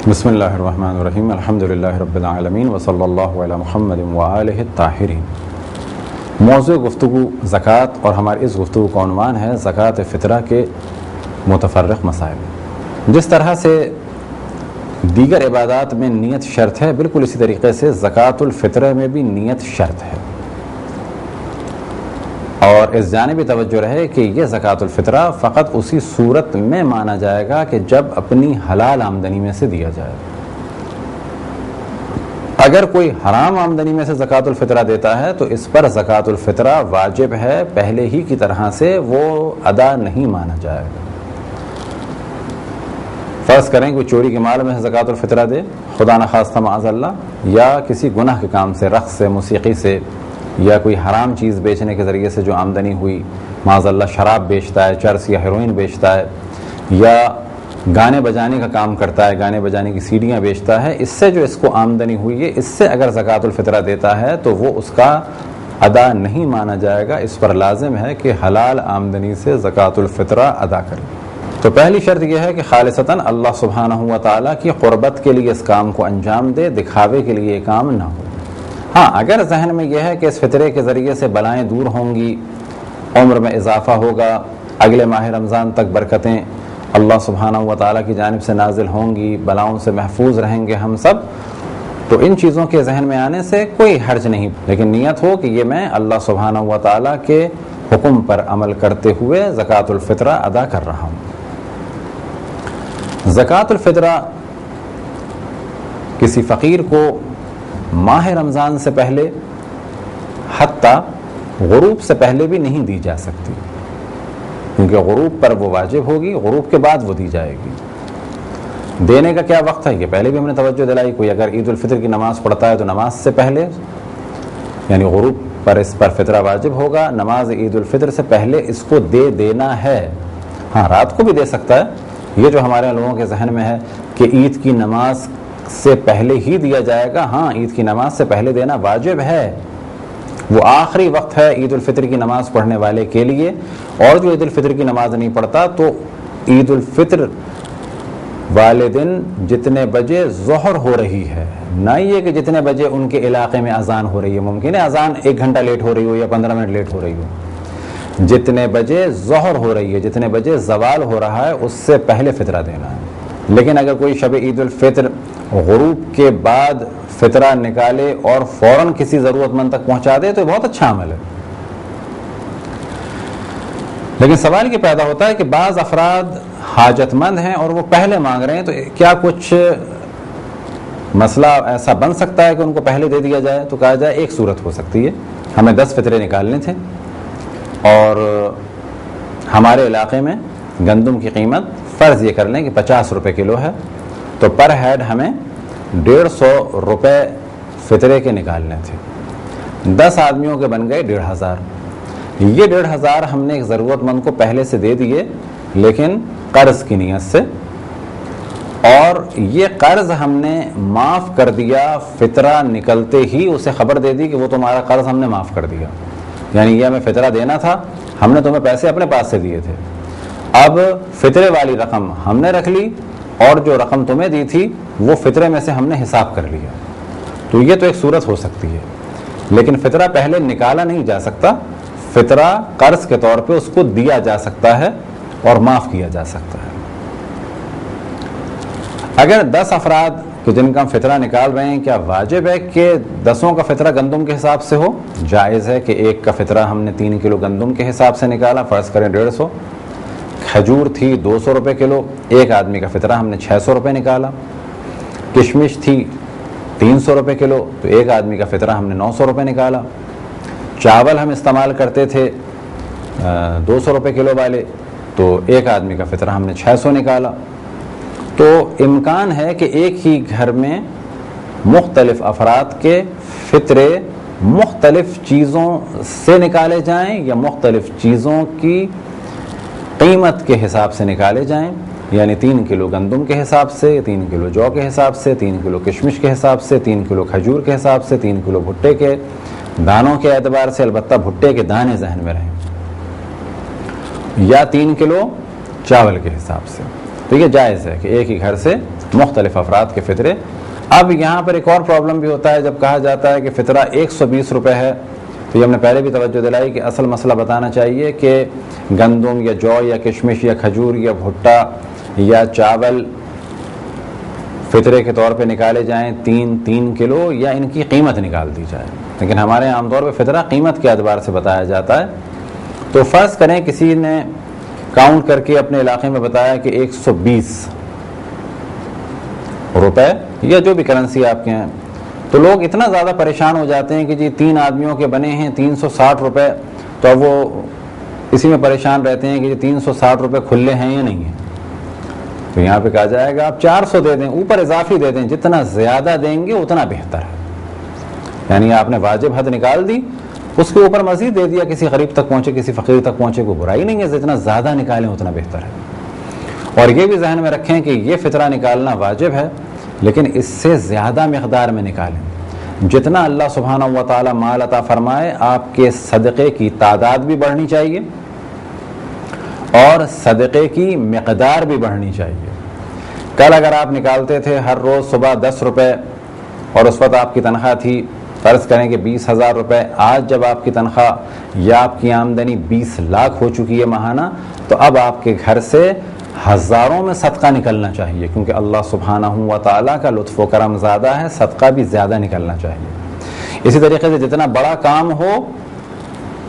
بسم اللہ الرحمن الرحیم الحمدللہ رب العالمین وصلی اللہ علی محمد وآلہ الطاہرین۔ موضوع گفتگو زکوٰۃ اور ہماری اس گفتگو کا عنوان ہے زکوٰۃ فطرہ کے متفرق مسائل۔ جس طرح سے دیگر عبادات میں نیت شرط ہے، بالکل اسی طریقے سے زکوٰۃ الفطرہ میں بھی نیت شرط ہے، اور اس جانب بھی توجہ رہے کہ یہ زکوٰۃ الفطرہ فقط اسی صورت میں مانا جائے گا کہ جب اپنی حلال آمدنی میں سے دیا جائے۔ اگر کوئی حرام آمدنی میں سے زکوٰۃ الفطرہ دیتا ہے تو اس پر زکوٰۃ الفطرہ واجب ہے، پہلے ہی کی طرح سے وہ ادا نہیں مانا جائے گا۔ فرض کریں کوئی چوری کے مال میں سے زکوٰۃ الفطرہ دے، خدا نخواستہ معاذ اللہ، یا کسی گناہ کے کام سے، رقص سے، موسیقی سے، یا کوئی حرام چیز بیچنے کے ذریعے سے جو آمدنی ہوئی، معاذ اللہ شراب بیچتا ہے، چرس یا ہیروئن بیچتا ہے، یا گانے بجانے کا کام کرتا ہے، گانے بجانے کی سیڈیاں بیچتا ہے، اس سے جو اس کو آمدنی ہوئی ہے، اس سے اگر زکوٰۃ الفطرہ دیتا ہے تو وہ اس کا ادا نہیں مانا جائے گا۔ اس پر لازم ہے کہ حلال آمدنی سے زکوٰۃ الفطرہ ادا کرے۔ تو پہلی شرط یہ ہے کہ خالصتاً اللہ سبحانہ و تعالیٰ کی قربت کے لیے اس کام کو انجام دے، دکھاوے کے لیے یہ کام نہ ہو۔ ہاں، اگر ذہن میں یہ ہے کہ اس فطرے کے ذریعے سے بلائیں دور ہوں گی، عمر میں اضافہ ہوگا، اگلے ماہ رمضان تک برکتیں اللہ سبحانہ و تعالیٰ کی جانب سے نازل ہوں گی، بلاؤں سے محفوظ رہیں گے ہم سب، تو ان چیزوں کے ذہن میں آنے سے کوئی حرج نہیں، لیکن نیت ہو کہ یہ میں اللہ سبحانہ و تعالیٰ کے حکم پر عمل کرتے ہوئے زکوٰۃ الفطرہ ادا کر رہا ہوں۔ زکوٰۃ الفطرہ کسی فقیر کو ماہ رمضان سے پہلے، حتیٰ غروب سے پہلے بھی نہیں دی جا سکتی، کیونکہ غروب پر وہ واجب ہوگی، غروب کے بعد وہ دی جائے گی۔ دینے کا کیا وقت ہے یہ پہلے بھی ہم نے توجہ دلائی۔ کوئی اگر عید الفطر کی نماز پڑھتا ہے تو نماز سے پہلے، یعنی غروب پر اس پر فطرہ واجب ہوگا، نماز عید الفطر سے پہلے اس کو دے دینا ہے۔ ہاں، رات کو بھی دے سکتا ہے، یہ جو ہمارے لوگوں کے ذہن میں ہے کہ عید کی نماز سے پہلے ہی دیا جائے گا، ہاں، عید کی نماز سے پہلے دینا واجب ہے، وہ آخری وقت ہے عید الفطر کی نماز پڑھنے والے کے لیے۔ اور جو عید الفطر کی نماز نہیں پڑھتا تو عید الفطر والے دن جتنے بجے ظہر ہو رہی ہے، نہ یہ کہ جتنے بجے ان کے علاقے میں اذان ہو رہی ہے، ممکن ہے اذان 1 گھنٹہ لیٹ ہو رہی ہو یا 15 منٹ لیٹ ہو رہی ہو، جتنے بجے ظہر ہو رہی ہے، جتنے بجے زوال ہو رہا ہے، اس سے پہلے فطرہ دینا ہے۔ لیکن اگر کوئی شب عید الفطر غروب کے بعد فطرہ نکالے اور فوراً کسی ضرورت مند تک پہنچا دے تو یہ بہت اچھا عمل ہے۔ لیکن سوال یہ پیدا ہوتا ہے کہ بعض افراد حاجت مند ہیں اور وہ پہلے مانگ رہے ہیں، تو کیا کچھ مسئلہ ایسا بن سکتا ہے کہ ان کو پہلے دے دیا جائے؟ تو کہا جائے ایک صورت ہو سکتی ہے، ہمیں 10 فطرے نکالنے تھے اور ہمارے علاقے میں گندم کی قیمت فرض یہ کر لیں کہ 50 روپے کلو ہے، تو پر ہیڈ ہمیں 150 روپے فطرے کے نکالنے تھے، 10 آدمیوں کے بن گئے 1500۔ یہ 1500 ہم نے ایک ضرورت مند کو پہلے سے دے دیے، لیکن قرض کی نیت سے، اور یہ قرض ہم نے معاف کر دیا فطرہ نکلتے ہی، اسے خبر دے دی کہ وہ تمہارا قرض ہم نے معاف کر دیا، یعنی یہ ہمیں فطرہ دینا تھا، ہم نے تمہیں پیسے اپنے پاس سے دیے تھے، اب فطرے والی رقم ہم نے رکھ لی اور جو رقم تمہیں دی تھی وہ فطرے میں سے ہم نے حساب کر لیا۔ تو یہ تو ایک صورت ہو سکتی ہے، لیکن فطرہ پہلے نکالا نہیں جا سکتا، فطرہ قرض کے طور پہ اس کو دیا جا سکتا ہے اور معاف کیا جا سکتا ہے۔ اگر 10 افراد کہ جن کا ہم فطرہ نکال رہے ہیں، کیا واجب ہے کہ 10 کا فطرہ گندم کے حساب سے ہو؟ جائز ہے کہ ایک کا فطرہ ہم نے 3 کلو گندم کے حساب سے نکالا، فرض کریں 150۔ کھجور تھی 200 روپے کلو، ایک آدمی کا فطرہ ہم نے 600 روپے نکالا۔ کشمش تھی 300 روپے کلو، تو ایک آدمی کا فطرہ ہم نے 900 روپے نکالا۔ چاول ہم استعمال کرتے تھے 200 روپے کلو والے، تو ایک آدمی کا فطرہ ہم نے 600 نکالا۔ تو امکان ہے کہ ایک ہی گھر میں مختلف افراد کے فطرے مختلف چیزوں سے نکالے جائیں یا مختلف چیزوں کی قیمت کے حساب سے نکالے جائیں، یعنی 3 کلو گندم کے حساب سے، 3 کلو جو کے حساب سے، 3 کلو کشمش کے حساب سے، 3 کلو کھجور کے حساب سے، 3 کلو بھٹے کے دانوں کے اعتبار سے، البتہ بھٹے کے دانے ذہن میں رہیں، یا 3 کلو چاول کے حساب سے۔ تو یہ جائز ہے کہ ایک ہی گھر سے مختلف افراد کے فطرے. اب یہاں پر ایک اور پرابلم بھی ہوتا ہے جب کہا جاتا ہے کہ فطرہ 120 روپے ہے. تو یہ ہم نے پہلے بھی توجہ دلائی کہ اصل مسئلہ بتانا چاہیے کہ گندم یا جو یا کشمش یا کھجور یا بھٹا یا چاول فطرے کے طور پہ نکالے جائیں 3 کلو یا ان کی قیمت نکال دی جائے. لیکن ہمارے عام طور پہ فطرہ قیمت کے اعتبار سے بتایا جاتا ہے. تو فرض کریں کسی نے کاؤنٹ کر کے اپنے علاقے میں بتایا کہ 120 روپے یا جو بھی کرنسی آپ کے ہیں, تو لوگ اتنا زیادہ پریشان ہو جاتے ہیں کہ جی 3 آدمیوں کے بنے ہیں 360 روپے, تو اب وہ اسی میں پریشان رہتے ہیں کہ جی 360 روپے کھلے ہیں یا نہیں ہیں. تو یہاں پہ کہا جائے گا آپ 400 دے دیں, اوپر اضافی دے دیں, جتنا زیادہ دیں گے اتنا بہتر ہے. یعنی آپ نے واجب حد نکال دی, اس کے اوپر مزید دے دیا, کسی غریب تک پہنچے کسی فقیر تک پہنچے, کوئی برائی نہیں ہے, جتنا زیادہ نکالیں اتنا بہتر ہے. اور یہ بھی ذہن میں رکھیں کہ یہ فطرہ نکالنا واجب ہے, لیکن اس سے زیادہ مقدار میں نکالیں. جتنا اللہ سبحانہ و تعالی مال عطا فرمائے آپ کے صدقے کی تعداد بھی بڑھنی چاہیے اور صدقے کی مقدار بھی بڑھنی چاہیے. کل اگر آپ نکالتے تھے ہر روز صبح 10 روپے اور اس وقت آپ کی تنخواہ تھی فرض کریں کہ 20,000 روپے, آج جب آپ کی تنخواہ یا آپ کی آمدنی 20 لاکھ ہو چکی ہے ماہانہ, تو اب آپ کے گھر سے ہزاروں میں صدقہ نکلنا چاہیے, کیونکہ اللہ سبحانہ و تعالیٰ کا لطف و کرم زیادہ ہے, صدقہ بھی زیادہ نکلنا چاہیے. اسی طریقے سے جتنا بڑا کام ہو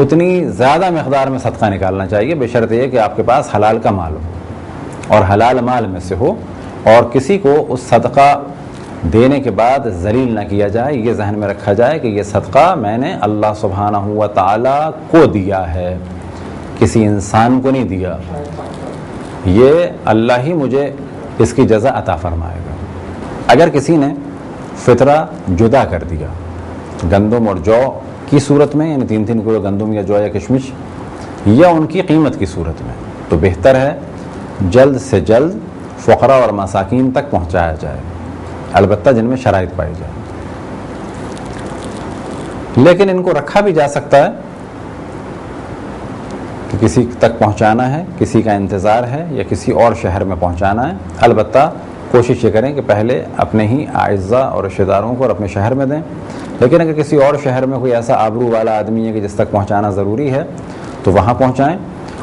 اتنی زیادہ مقدار میں صدقہ نکالنا چاہیے, بشرط یہ کہ آپ کے پاس حلال کا مال ہو اور حلال مال میں سے ہو, اور کسی کو اس صدقہ دینے کے بعد ذلیل نہ کیا جائے. یہ ذہن میں رکھا جائے کہ یہ صدقہ میں نے اللہ سبحانہ و تعالیٰ کو دیا ہے, کسی انسان کو نہیں دیا, یہ اللہ ہی مجھے اس کی جزا عطا فرمائے گا. اگر کسی نے فطرہ جدا کر دیا گندم اور جو کی صورت میں, یعنی 3 کلو گندم یا جو یا کشمش, یا ان کی قیمت کی صورت میں, تو بہتر ہے جلد سے جلد فقراء اور مساکین تک پہنچایا جائے, البتہ جن میں شرائط پائی جائے. لیکن ان کو رکھا بھی جا سکتا ہے کہ کسی تک پہنچانا ہے, کسی کا انتظار ہے یا کسی اور شہر میں پہنچانا ہے. البتہ کوشش یہ کریں کہ پہلے اپنے ہی اعزاء اور رشتہ داروں کو اور اپنے شہر میں دیں. لیکن اگر کسی اور شہر میں کوئی ایسا آبرو والا آدمی ہے کہ جس تک پہنچانا ضروری ہے تو وہاں پہنچائیں.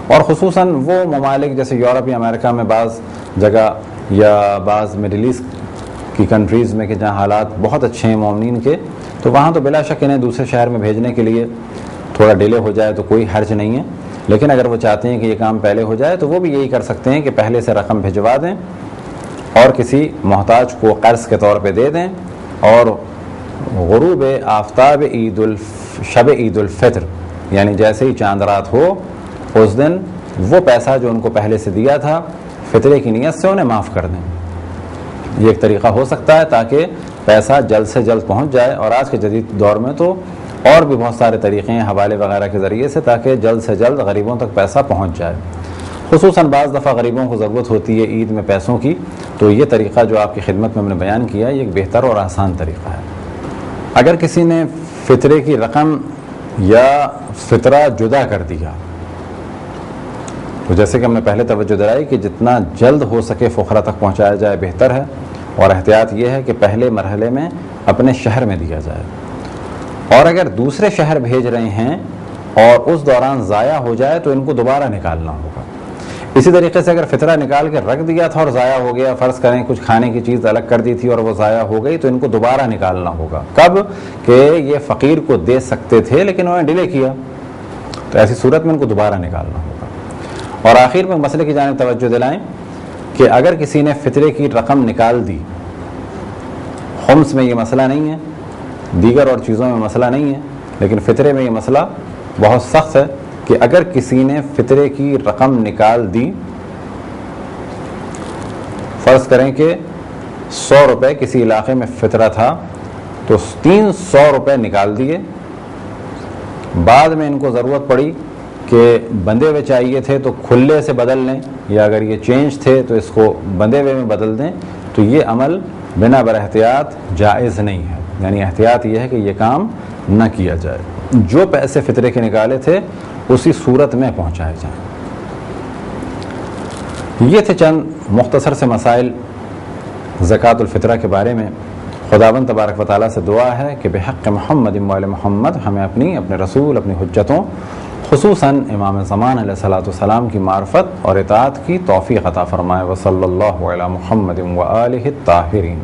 اور خصوصاً وہ ممالک جیسے یورپ یا امریکہ میں بعض جگہ یا بعض مڈل ایسٹ کی کنٹریز میں کہ جہاں حالات بہت اچھے ہیں مومنین کے, تو وہاں تو بلا شک انہیں دوسرے شہر میں بھیجنے کے لیے تھوڑا ڈیلے ہو جائے تو کوئی حرج نہیں ہے. لیکن اگر وہ چاہتے ہیں کہ یہ کام پہلے ہو جائے تو وہ بھی یہی کر سکتے ہیں کہ پہلے سے رقم بھجوا دیں اور کسی محتاج کو قرض کے طور پہ دے دیں, اور غروب آفتاب شب عید الفطر یعنی جیسے ہی چاند رات ہو اس دن وہ پیسہ جو ان کو پہلے سے دیا تھا فطرے کی نیت سے انہیں معاف کر دیں. یہ ایک طریقہ ہو سکتا ہے تاکہ پیسہ جلد سے جلد پہنچ جائے. اور آج کے جدید دور میں تو اور بھی بہت سارے طریقے ہیں حوالے وغیرہ کے ذریعے سے, تاکہ جلد سے جلد غریبوں تک پیسہ پہنچ جائے. خصوصاً بعض دفعہ غریبوں کو ضرورت ہوتی ہے عید میں پیسوں کی, تو یہ طریقہ جو آپ کی خدمت میں ہم نے بیان کیا یہ ایک بہتر اور آسان طریقہ ہے. اگر کسی نے فطرے کی رقم یا فطرہ جدا کر دیا تو جیسے کہ ہم نے پہلے توجہ دلائی کہ جتنا جلد ہو سکے فقراء تک پہنچایا جائے بہتر ہے, اور احتیاط یہ ہے کہ پہلے مرحلے میں اپنے شہر میں دیا جائے. اور اگر دوسرے شہر بھیج رہے ہیں اور اس دوران ضائع ہو جائے تو ان کو دوبارہ نکالنا ہوگا. اسی طریقے سے اگر فطرہ نکال کے رکھ دیا تھا اور ضائع ہو گیا, فرض کریں کچھ کھانے کی چیز الگ کر دی تھی اور وہ ضائع ہو گئی, تو ان کو دوبارہ نکالنا ہوگا. کب کہ یہ فقیر کو دے سکتے تھے لیکن انہوں نے ڈیلے کیا, تو ایسی صورت میں ان کو دوبارہ نکالنا ہوگا. اور آخر میں مسئلے کی جانب توجہ دلائیں کہ اگر کسی نے فطرے کی رقم نکال دی, خمس میں یہ مسئلہ نہیں ہے, دیگر اور چیزوں میں مسئلہ نہیں ہے, لیکن فطرے میں یہ مسئلہ بہت سخت ہے کہ اگر کسی نے فطرے کی رقم نکال دی, فرض کریں کہ 100 روپے کسی علاقے میں فطرہ تھا تو 300 روپے نکال دیے, بعد میں ان کو ضرورت پڑی کہ بندھے ہوئے چاہیے تھے تو کھلے سے بدل لیں, یا اگر یہ چینج تھے تو اس کو بندھے ہوئے میں بدل دیں, تو یہ عمل بنا بر احتیاط جائز نہیں ہے. یعنی احتیاط یہ ہے کہ یہ کام نہ کیا جائے, جو پیسے فطرے کے نکالے تھے اسی صورت میں پہنچائے جائیں. یہ تھے چند مختصر سے مسائل زکوٰۃ الفطرہ کے بارے میں۔ خداوند تبارک و تعالیٰ سے دعا ہے کہ بحق محمد وآل محمد ہمیں اپنے رسول، اپنی حجتوں، خصوصاً امام زمان علیہ الصلوۃ والسلام کی معرفت اور اطاعت کی توفیق عطا فرمائے۔ وصلی اللہ علی محمد وآلہ الطاہرین۔